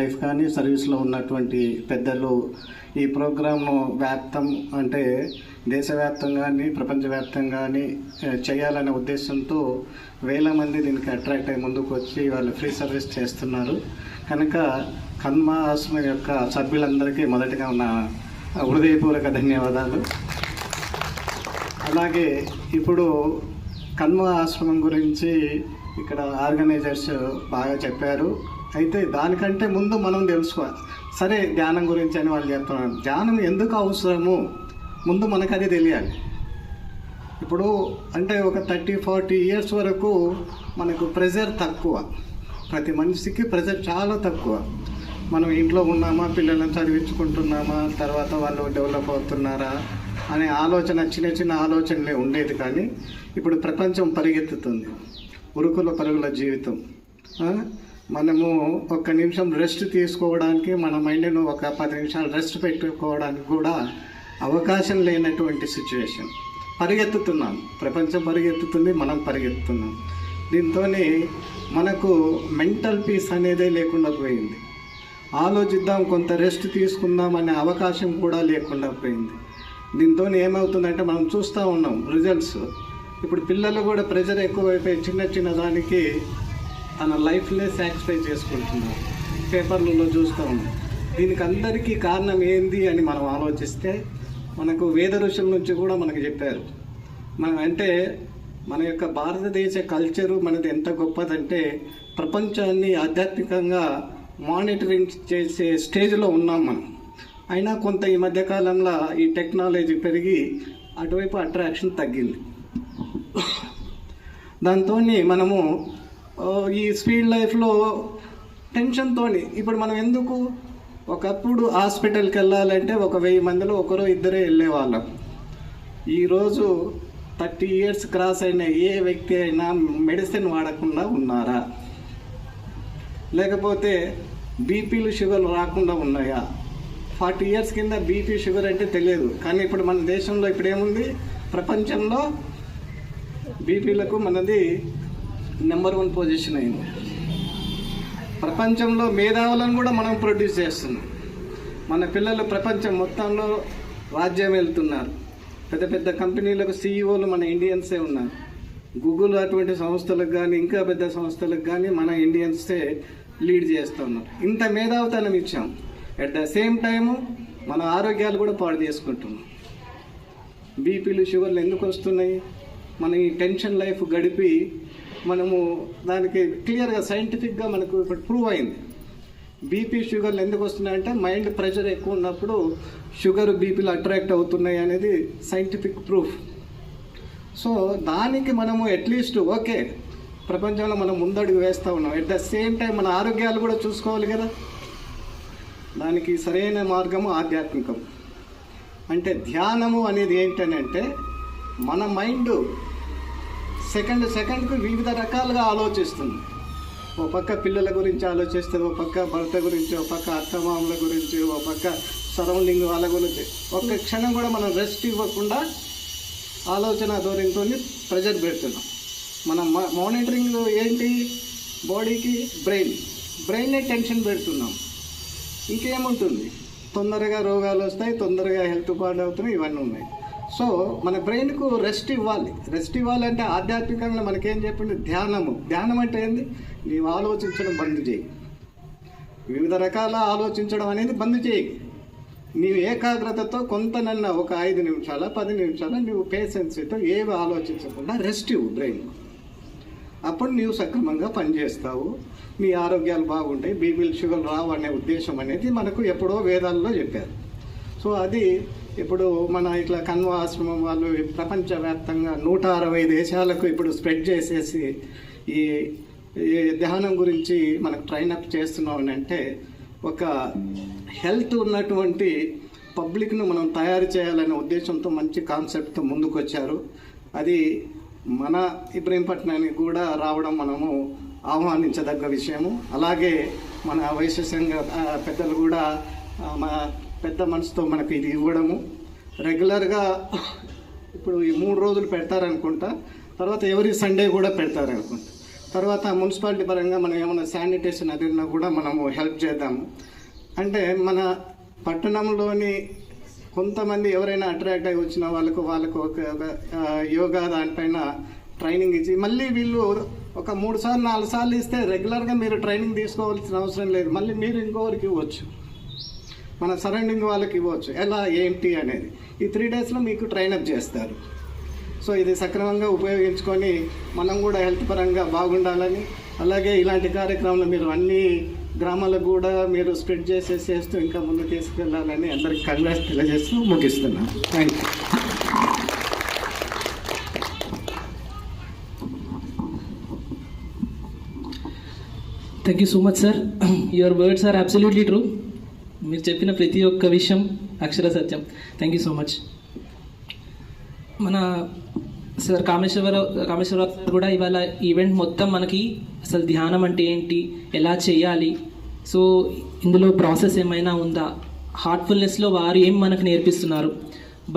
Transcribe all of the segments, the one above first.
Life కానీ సర్వీస్లో ఉన్నటువంటి పెద్దలు ఈ ప్రోగ్రామ్ను అంటే దేశవ్యాప్తంగా కానీ ప్రపంచవ్యాప్తంగా కానీ చేయాలనే ఉద్దేశంతో వేల మంది దీనికి అట్రాక్ట్ అయ్యి ముందుకు వచ్చి వాళ్ళు ఫ్రీ సర్వీస్ చేస్తున్నారు. కనుక కన్మ ఆశ్రమం యొక్క సభ్యులందరికీ మొదటిగా ఉన్న హృదయపూర్వక ధన్యవాదాలు. అలాగే ఇప్పుడు కన్మ ఆశ్రమం గురించి ఇక్కడ ఆర్గనైజర్స్ బాగా చెప్పారు. అయితే దానికంటే ముందు మనం తెలుసుకోవాలి. సరే ధ్యానం గురించి అని వాళ్ళు చెప్తున్నారు. ధ్యానం ఎందుకు అవసరము ముందు మనకు అది తెలియాలి. ఇప్పుడు అంటే ఒక 30-40 ఇయర్స్ వరకు మనకు ప్రెజర్ తక్కువ, ప్రతి మనిషికి ప్రెజర్ చాలా తక్కువ. మనం ఇంట్లో ఉన్నామా, పిల్లలను చదివించుకుంటున్నామా, తర్వాత వాళ్ళు డెవలప్ అవుతున్నారా అనే ఆలోచన, చిన్న చిన్న ఆలోచనలే ఉండేది. కానీ ఇప్పుడు ప్రపంచం పరిగెత్తుతుంది, ఉరుకుల పరుగుల జీవితం. మనము ఒక్క నిమిషం రెస్ట్ తీసుకోవడానికి, మన మైండ్ను ఒక 10 నిమిషాలు రెస్ట్ పెట్టుకోవడానికి కూడా అవకాశం లేనటువంటి సిచ్యువేషన్. పరిగెత్తుతున్నాం, ప్రపంచం పరిగెత్తుతుంది, మనం పరిగెత్తుతున్నాం. దీంతో మనకు మెంటల్ పీస్ అనేదే లేకుండా పోయింది. ఆలోచిద్దాం, కొంత రెస్ట్ తీసుకుందాం అనే అవకాశం కూడా లేకుండా పోయింది. దీంతో ఏమవుతుందంటే మనం చూస్తూ ఉన్నాం రిజల్ట్స్. ఇప్పుడు పిల్లలు కూడా ప్రెజర్ ఎక్కువైపోయి చిన్న చిన్న దానికి తన లైఫ్నే సాక్రిఫైస్ చేసుకుంటున్నారు. పేపర్లలో చూస్తూ ఉన్నాం. దీనికి అందరికీ కారణం ఏంది అని మనం ఆలోచిస్తే మనకు వేద ఋషుల నుంచి కూడా మనకు చెప్పారు. మన యొక్క భారతదేశ కల్చరు మనది ఎంత గొప్పదంటే ప్రపంచాన్ని ఆధ్యాత్మికంగా మానిటరింగ్ చేసే స్టేజ్లో ఉన్నాం మనం. అయినా కొంత ఈ మధ్యకాలంలో ఈ టెక్నాలజీ పెరిగి అటువైపు అట్రాక్షన్ తగ్గింది. దాంతో మనము ఈ స్పీడ్ లైఫ్లో టెన్షన్తో ఇప్పుడు మనం ఎందుకు, ఒకప్పుడు హాస్పిటల్కి వెళ్ళాలంటే 1000 మందిలో ఒకరు ఇద్దరే వెళ్ళేవాళ్ళం. ఈరోజు 30 ఇయర్స్ క్రాస్ అయిన ఏ వ్యక్తి అయినా మెడిసిన్ వాడకుండా ఉన్నారా? లేకపోతే బీపీలు షుగర్లు రాకుండా ఉన్నాయా? 40 ఇయర్స్ కింద బీపీ షుగర్ అంటే తెలియదు. కానీ ఇప్పుడు మన దేశంలో ఇప్పుడు ఏముంది, ప్రపంచంలో బీపీలకు మనది నెంబర్ 1 పొజిషన్ అయింది. ప్రపంచంలో మేధావులను కూడా మనం ప్రొడ్యూస్ చేస్తున్నాం. మన పిల్లలు ప్రపంచం మొత్తంలో రాజ్యం వెళ్తున్నారు. పెద్ద పెద్ద కంపెనీలకు సీఈఓలు మన ఇండియన్సే ఉన్నారు. గూగుల్ అటువంటి సంస్థలకు కానీ ఇంకా పెద్ద సంస్థలకు కానీ మన ఇండియన్సే లీడ్ చేస్తున్నారు. ఇంత మేధావితనం ఇచ్చాం. అట్ ద సేమ్ టైము మన ఆరోగ్యాలు కూడా పాడు చేసుకుంటున్నాం. బీపీలు షుగర్లు ఎందుకు వస్తున్నాయి? మన ఈ టెన్షన్ లైఫ్ గడిపి మనము దానికి క్లియర్గా సైంటిఫిక్గా మనకు ఇప్పుడు ప్రూవ్ అయింది. బీపీ షుగర్లు ఎందుకు వస్తున్నాయంటే మైండ్ ప్రెషర్ ఎక్కువ ఉన్నప్పుడు షుగర్ బీపీలు అట్రాక్ట్ అవుతున్నాయి అనేది సైంటిఫిక్ ప్రూఫ్. సో దానికి మనము అట్లీస్ట్ ఓకే, ప్రపంచంలో మనం ముందడుగు వేస్తూ ఉన్నాం. ఎట్ ద సేమ్ టైం మన ఆరోగ్యాలు కూడా చూసుకోవాలి కదా. దానికి సరైన మార్గము ఆధ్యాత్మికం. అంటే ధ్యానము అనేది ఏంటనంటే మన మైండ్ సెకండ్కు వివిధ రకాలుగా ఆలోచిస్తుంది. ఓ పక్క పిల్లల గురించి ఆలోచిస్తుంది, ఓ పక్క భర్త గురించి, ఓ పక్క అత్తమామల గురించి, ఓ పక్క సరౌండింగ్ వాళ్ళ గురించి. ఒక్క క్షణం కూడా మనం రెస్ట్ ఇవ్వకుండా ఆలోచన ధోరణితో ప్రెజర్ పెడుతున్నాం. మనం మానిటరింగ్ ఏంటి, బాడీకి బ్రెయిన్నే టెన్షన్ పెడుతున్నాం. ఇంకేముంటుంది, తొందరగా రోగాలు వస్తాయి, తొందరగా హెల్త్ పాడవుతున్నాయి, ఇవన్నీ ఉన్నాయి. సో మన బ్రెయిన్కు రెస్ట్ ఇవ్వాలి. రెస్ట్ ఇవ్వాలంటే ఆధ్యాత్మికంగా మనకేం చెప్పింది, ధ్యానం అంటే ఏంది, నీవు ఆలోచించడం బంద్ చేయి. వివిధ రకాల ఆలోచించడం అనేది బంద్ చేయి. నీవు ఏకాగ్రతతో కొంతనన్నా ఒక 5 నిమిషాల 10 నిమిషాల నువ్వు పేషెన్స్తో ఏవి ఆలోచించకుండా రెస్ట్ ఇవ్వు బ్రెయిన్. అప్పుడు నీవు సక్రమంగా పనిచేస్తావు, మీ ఆరోగ్యాలు బాగుంటాయి, బీపీలు షుగర్ రావు అనే ఉద్దేశం అనేది మనకు ఎప్పుడో వేదాల్లో చెప్పారు. సో అది ఇప్పుడు మన ఇట్లా కన్వ ఆశ్రమం వాళ్ళు ప్రపంచవ్యాప్తంగా 160 దేశాలకు ఇప్పుడు స్ప్రెడ్ చేసేసి ఈ ధ్యానం గురించి మనకు ట్రైనప్ చేస్తున్నాం. అంటే ఒక హెల్త్ ఉన్నటువంటి పబ్లిక్ను మనం తయారు చేయాలనే ఉద్దేశంతో మంచి కాన్సెప్ట్తో ముందుకు వచ్చారు. అది మన ఇబ్రహీంపట్నానికి కూడా రావడం మనము ఆహ్వానించదగ్గ విషయము. అలాగే మన వైశ్య సంఘ పెద్దలు కూడా పెద్ద మనసుతో మనకు ఇది ఇవ్వడము. రెగ్యులర్గా ఇప్పుడు ఈ 3 రోజులు పెడతారనుకుంటా, తర్వాత ఎవరి సండే కూడా పెడతారనుకుంటా. తర్వాత మున్సిపాలిటీ పరంగా మనం ఏమైనా శానిటేషన్ అది ఉన్నా కూడా మనము హెల్ప్ చేద్దాము. అంటే మన పట్టణంలోని కొంతమంది ఎవరైనా అట్రాక్ట్ అయి వచ్చిన వాళ్ళకు ఒక యోగా దానిపైన ట్రైనింగ్ ఇచ్చి మళ్ళీ వీళ్ళు ఒక 3 సార్లు 4 సార్లు ఇస్తే రెగ్యులర్గా మీరు ట్రైనింగ్ తీసుకోవాల్సిన అవసరం లేదు. మళ్ళీ మీరు ఇంకొకరికి ఇవ్వచ్చు, మన సరౌండింగ్ వాళ్ళకి ఇవ్వచ్చు. ఎలా ఏంటి అనేది ఈ 3 డేస్లో మీకు ట్రైనప్ చేస్తారు. సో ఇది సక్రమంగా ఉపయోగించుకొని మనం కూడా హెల్త్ పరంగా బాగుండాలని, అలాగే ఇలాంటి కార్యక్రమాలు మీరు అన్ని గ్రామాలకు కూడా మీరు స్ప్రెడ్ చేస్తూ ఇంకా ముందు తీసుకెళ్ళాలని అందరికి కంగ్రాట్స్ తెలియజేస్తూ ముగిస్తున్నాను. Thank you. Thank you so much sir. Your words are absolutely true. మీరు చెప్పిన ప్రతి ఒక్క విషయం అక్షర సత్యం. Thank you so much. మన సార్ కామేశ్వరరావు సార్ కూడా ఇవాళ ఈవెంట్ మొత్తం మనకి అసలు ధ్యానం అంటే ఏంటి, ఎలా చేయాలి, సో ఇందులో ప్రాసెస్ ఏమైనా ఉందా, హార్ట్ఫుల్నెస్లో వారు ఏం మనకు నేర్పిస్తున్నారు,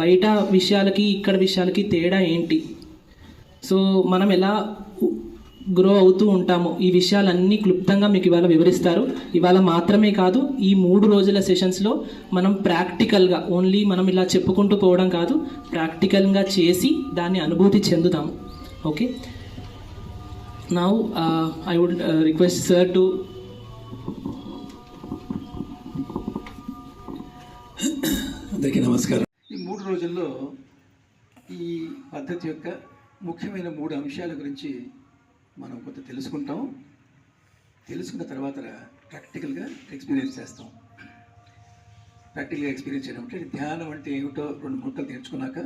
బయట విషయాలకి ఇక్కడ విషయాలకి తేడా ఏంటి, సో మనం ఎలా గ్రో అవుతూ ఉంటాము, ఈ విషయాలన్నీ క్లుప్తంగా మీకు ఇవాళ వివరిస్తారు. ఇవాళ మాత్రమే కాదు, ఈ 3 రోజుల సెషన్స్లో మనం ప్రాక్టికల్గా ఓన్లీ మనం ఇలా చెప్పుకుంటూ పోవడం కాదు, ప్రాక్టికల్గా చేసి దాన్ని అనుభూతి చెందుతాము. Okay, now I would request sir to. అందరికీ నమస్కారం. ఈ 3 రోజుల్లో ఈ పద్ధతి యొక్క ముఖ్యమైన 3 అంశాల గురించి మనం కొంత తెలుసుకుంటాం. తెలుసుకున్న తర్వాత ప్రాక్టికల్గా ఎక్స్పీరియన్స్ చేస్తాం. ప్రాక్టికల్గా ఎక్స్పీరియన్స్ చేయడం అంటే ధ్యానం అంటే ఏమిటో 2 ముక్కలు నేర్చుకున్నాక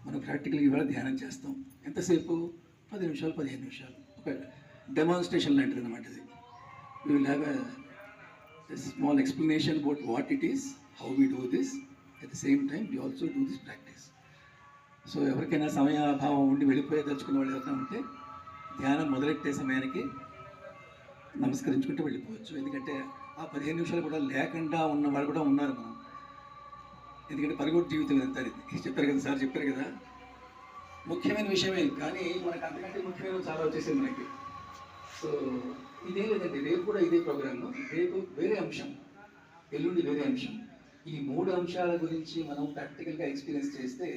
మనం ప్రాక్టికల్గా ఇవాళ ధ్యానం చేస్తాం. ఎంతసేపు? 10 నిమిషాలు 15 నిమిషాలు, ఒక డెమాన్స్ట్రేషన్ లాంటిది అనమాట ఇది. We will have a small explanation about what it is, how we do this, at the same time we also do this practice. So ఎవరికైనా సమయాభావం ఉండి వెళ్ళిపోయే దలుచుకున్న వాళ్ళు ఎవరైనా ఉంటే ధ్యానం మొదలెట్టే సమయానికి నమస్కరించుకుంటూ వెళ్ళిపోవచ్చు. ఎందుకంటే ఆ 15 నిమిషాలు కూడా లేకుండా ఉన్న వాళ్ళు కూడా ఉన్నారు మనం. ఎందుకంటే పరుగుడు జీవితం ఎంత చెప్పారు కదా సార్, చెప్పారు కదా, ముఖ్యమైన విషయమే. కానీ మనకు అంతకంటే ముఖ్యమైన చాలా వచ్చేసింది మనకి. సో ఇదే లేదండి, రేపు కూడా ఇదే ప్రోగ్రాము, రేపు వేరే అంశం, ఎల్లుండి వేరే అంశం. ఈ 3 అంశాల గురించి మనం ప్రాక్టికల్గా ఎక్స్పీరియన్స్ చేస్తే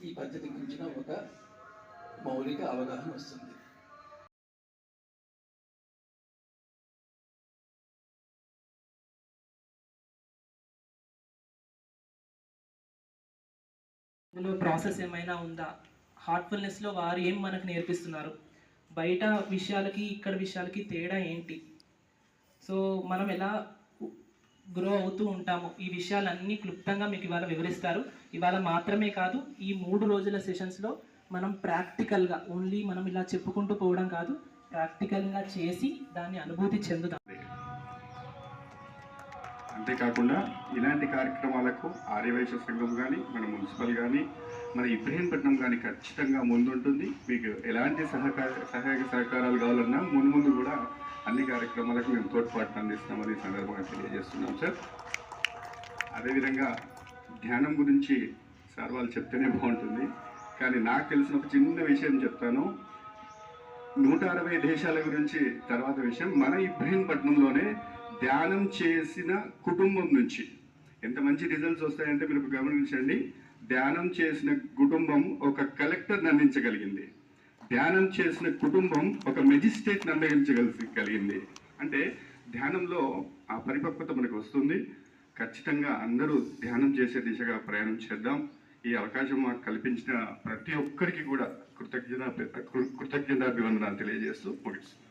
ఈ పద్ధతి గురించిన ఒక మౌలిక అవగాహన వస్తుంది. ఇందులో ప్రాసెస్ ఏమైనా ఉందా, హార్ట్ఫుల్నెస్లో వారు ఏం మనకు నేర్పిస్తున్నారు, బయట విషయాలకి ఇక్కడ విషయాలకి తేడా ఏంటి, సో మనం ఎలా గ్రో అవుతూ ఉంటాము, ఈ విషయాలన్నీ క్లుప్తంగా మీకు ఇవాళ వివరిస్తారు. ఇవాళ మాత్రమే కాదు, ఈ 3 రోజుల సెషన్స్లో మనం ప్రాక్టికల్గా ఓన్లీ మనం ఇలా చెప్పుకుంటూ పోవడం కాదు, ప్రాక్టికల్గా చేసి దాన్ని అనుభూతి చెందుతాం. అంతేకాకుండా ఇలాంటి కార్యక్రమాలకు ఆర్యవైశ్య సంఘం కానీ, మన మున్సిపల్ కానీ, మన ఇబ్రహీంపట్నం కానీ ఖచ్చితంగా ముందుంటుంది. మీకు ఎలాంటి సహాయ సహకారాలు కావాలన్నా ముందు కూడా అన్ని కార్యక్రమాలకు మేము తోడ్పాటును అందిస్తామని సందర్భంగా తెలియజేస్తున్నాం సార్. అదేవిధంగా ధ్యానం గురించి సార్ వాళ్ళు చెప్తేనే బాగుంటుంది, కానీ నాకు తెలిసిన ఒక చిన్న విషయం చెప్తాను. 160 దేశాల గురించి తర్వాత విషయం, మన ఇబ్రహీంపట్నంలోనే ధ్యానం చేసిన కుటుంబం నుంచి ఎంత మంచి రిజల్ట్స్ వస్తాయంటే మీరు గమనించండి. ధ్యానం చేసిన కుటుంబం ఒక కలెక్టర్ని అందించగలిగింది, ధ్యానం చేసిన కుటుంబం ఒక మెజిస్ట్రేట్ని అందించగలిగింది. అంటే ధ్యానంలో ఆ పరిపక్వత మనకు వస్తుంది. ఖచ్చితంగా అందరూ ధ్యానం చేసే దిశగా ప్రయాణం చేద్దాం. ఈ అవకాశం మాకు కల్పించిన ప్రతి ఒక్కరికి కూడా కృతజ్ఞతాభివందనాలు తెలియజేస్తూ ముగిస్తున్నాను.